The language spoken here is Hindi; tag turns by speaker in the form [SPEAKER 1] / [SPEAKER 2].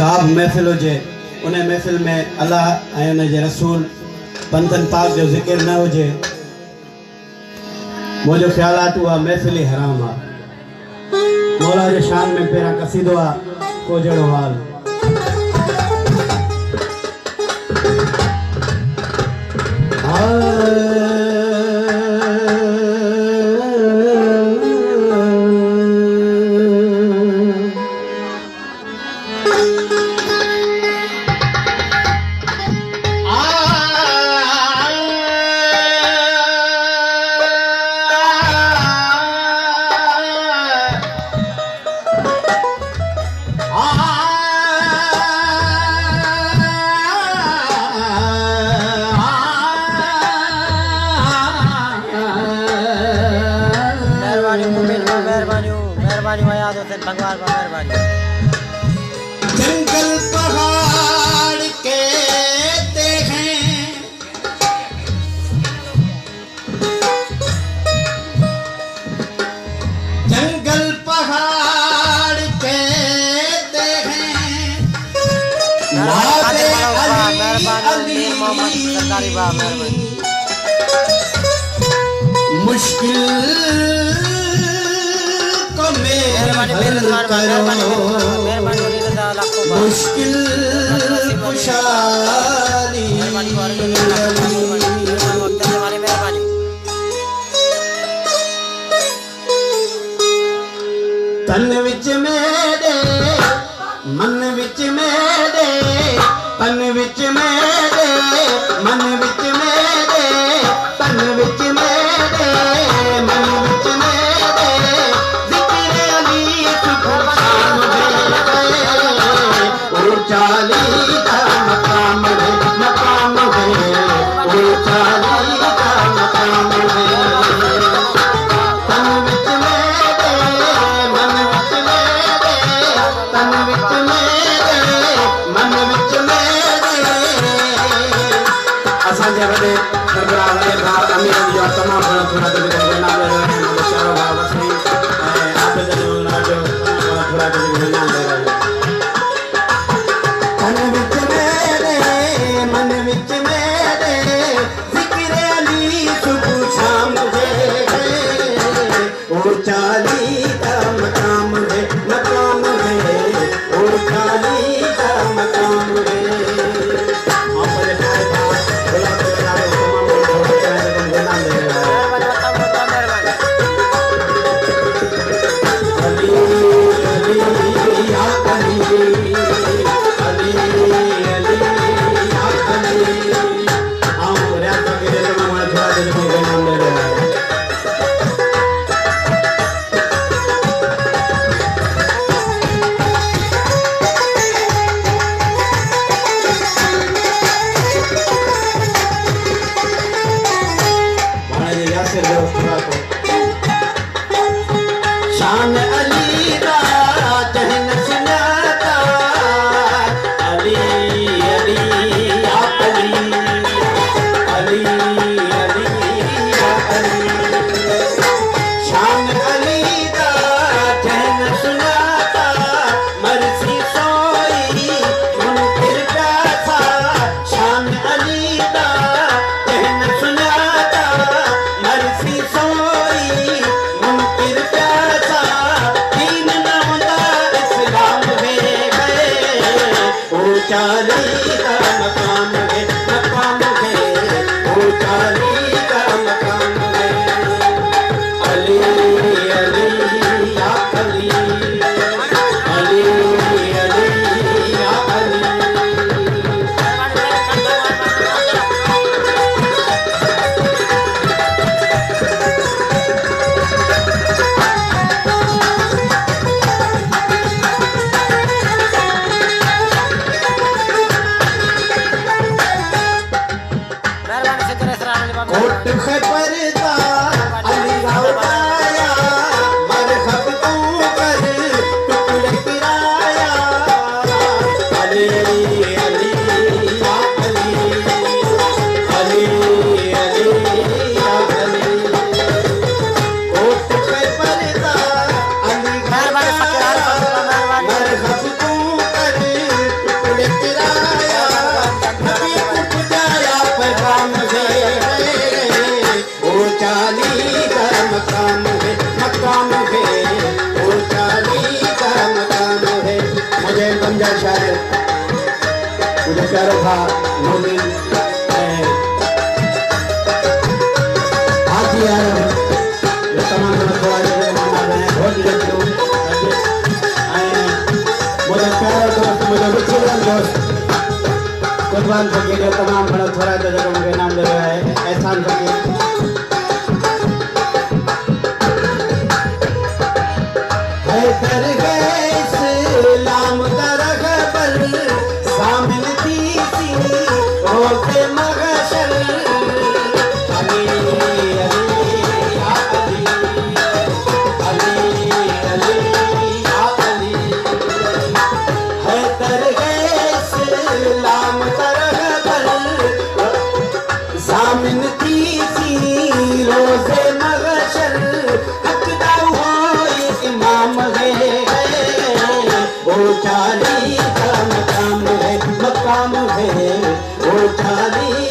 [SPEAKER 1] का बि महफ़िल हुजे उन महफ़िल में अल्लाह ऐं उन जे रसूल पंथन पाक जो ज़िक्र न हुजे मुझो ख़्यालात उहा महफ़िल ही हराम आहे। मौला जे शान में पहिरां कसीदो आहे कोजड़ो हाल।
[SPEAKER 2] भगवान का मेहरबानी।
[SPEAKER 1] जंगल पहाड़ कहते हैं जंगल पहाड़ कहते हैं
[SPEAKER 2] मेहरबानी मोहम्मद सरकारी बा मेहरबानी।
[SPEAKER 1] मुश्किल मुश्किल कुशारी तन विच मेरे मन विच मेरे तन विच मेरे मन विच मेरे तन विच मेरे मन विच मेरे चाली का मकाम है मकाम है वो चाली का मकाम है। तन विच मेरे मन विच मेरे तन विच मेरे मन विच मेरे असांजे वॾे सरबराह वॾे भाउ अमीर जो तमामु घणो थोरा तरीक़े नालो है शारो भाउ वसी ऐं आबिद जो नालो थोरा तरीक़े नाम है। तन विच मेरे मन विच मेरे ज़िक्र अली सुबह शाम है ओ चाली का मकाम है मकाम है ओ चाली का मकाम है। शान अली दा जहन सुनाता अली अली आप अली अली अली आप अली शान अली दा जहन सुनाता मर्सी सोई मुनकिर प्यासा शान अली दा जहन सुनाता मर्सी सोई मुनकिर प्यासा दीन ना हुंदा इस्लाम में गए ओ चाली का मकाम है मकाम है ओ चाली का मकाम है। अली अली या अली अली अली या अली मुझे पंजा शायर मुझे प्यारा था मोमिन हाथी आरम ये तमाम थोड़ा माना रहे हैं बहुत जल्द मुझे प्यारा दोस्त मुझे विचलन दोस्त कुर्बान फकीर जो तमाम बड़ा थोड़ा तो जगह मुझे नाम ले रहा है एहसान फकीर कर गए इस्लाम का रगबर सामिल थी सी रोज़े महशर अली अली या अली अली अली या अली है कर गए इस्लाम का रगबर सामिल थी सी रोज़े महशर अक़दा हो इमाम वो चाली का मकाम है वो चाली